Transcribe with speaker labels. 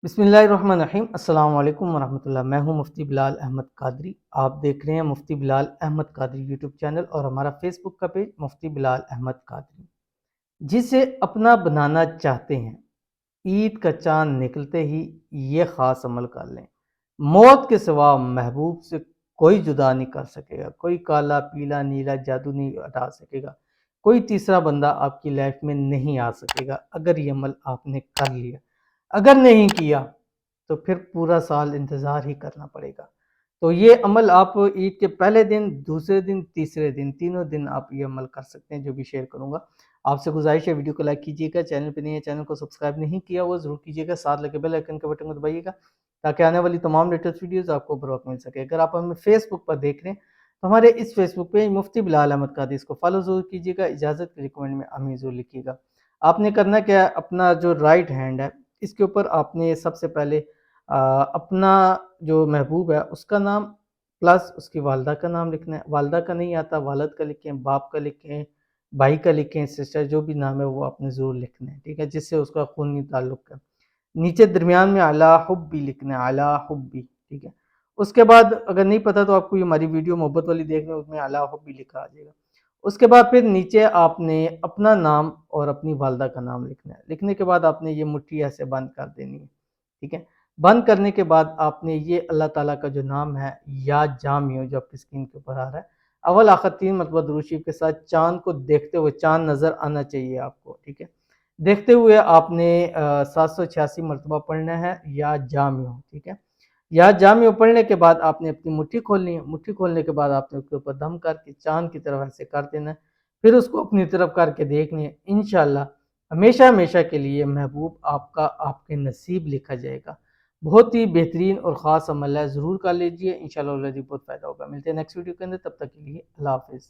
Speaker 1: بسم اللہ الرحمن الرحیم۔ السلام علیکم ورحمۃ اللہ۔ میں ہوں مفتی بلال احمد قادری۔ آپ دیکھ رہے ہیں مفتی بلال احمد قادری یوٹیوب چینل اور ہمارا فیس بک کا پیج مفتی بلال احمد قادری۔ جسے اپنا بنانا چاہتے ہیں، عید کا چاند نکلتے ہی یہ خاص عمل کر لیں۔ موت کے سوا محبوب سے کوئی جدا نہیں کر سکے گا، کوئی کالا پیلا نیلا جادو نہیں ہٹا سکے گا، کوئی تیسرا بندہ آپ کی لائف میں نہیں آ سکے گا اگر یہ عمل آپ نے کر لیا۔ اگر نہیں کیا تو پھر پورا سال انتظار ہی کرنا پڑے گا۔ تو یہ عمل آپ عید کے پہلے دن، دوسرے دن، تیسرے دن، تینوں دن آپ یہ عمل کر سکتے ہیں، جو بھی شیئر کروں گا۔ آپ سے گزارش ہے ویڈیو کو لائک کیجیے گا، چینل پہ نہیں ہے چینل کو سبسکرائب نہیں کیا وہ ضرور کیجیے گا، ساتھ لگے بیل آئیکن کے بٹن کو دبائیے گا تاکہ آنے والی تمام لیٹسٹ ویڈیوز آپ کو بر وقت مل سکے۔ اگر آپ ہمیں فیس بک پر دیکھ رہے ہیں تو ہمارے اس فیس بک پہ مفتی بلال احمد قادری، اس کو فالو ضرور کیجیے گا، اجازت کے لیے کمنٹ میں آمین ضرور لکھیے گا۔ آپ نے کرنا کیا ہے، اپنا جو رائٹ ہینڈ ہے اس کے اوپر آپ نے سب سے پہلے اپنا جو محبوب ہے اس کا نام پلس اس کی والدہ کا نام لکھنا ہے۔ والدہ کا نہیں آتا، والد کا لکھیں، باپ کا لکھیں، بھائی کا لکھیں، سسٹر جو بھی نام ہے وہ آپ نے ضرور لکھنا ہے، ٹھیک ہے، جس سے اس کا خونی تعلق ہے۔ نیچے درمیان میں علی حبی لکھنا ہے، علی حبی، ٹھیک ہے۔ اس کے بعد اگر نہیں پتا تو آپ کو یہ ہماری ویڈیو محبت والی دیکھ لیں، اس میں علی حبی لکھا آ جائے گا۔ اس کے بعد پھر نیچے آپ نے اپنا نام اور اپنی والدہ کا نام لکھنا ہے۔ لکھنے کے بعد آپ نے یہ مٹھی ایسے بند کر دینی ہے، ٹھیک ہے۔ بند کرنے کے بعد آپ نے یہ اللہ تعالیٰ کا جو نام ہے یا جامع جو آپ کی اسکرین کے اوپر آ رہا ہے، اول آخر 3 مرتبہ درود شریف کے ساتھ چاند کو دیکھتے ہوئے، چاند نظر آنا چاہیے آپ کو، ٹھیک ہے، دیکھتے ہوئے آپ نے 786 مرتبہ پڑھنا ہے یا جامع، ٹھیک ہے۔ یا جامع پڑھنے کے بعد آپ نے اپنی مٹھی کھولنی ہے، مٹھی کھولنے کے بعد آپ نے اس کے اوپر دم کر کے چاند کی طرف ایسے کر دینا ہے، پھر اس کو اپنی طرف کر کے دیکھنی ہے۔ انشاءاللہ ہمیشہ ہمیشہ کے لیے محبوب آپ کا آپ کے نصیب لکھا جائے گا۔ بہت ہی بہترین اور خاص عمل ہے، ضرور کر لیجئے، انشاءاللہ بہت فائدہ ہوگا۔ ملتے ہیں نیکسٹ ویڈیو کے اندر، تب تک کے لیے اللہ حافظ۔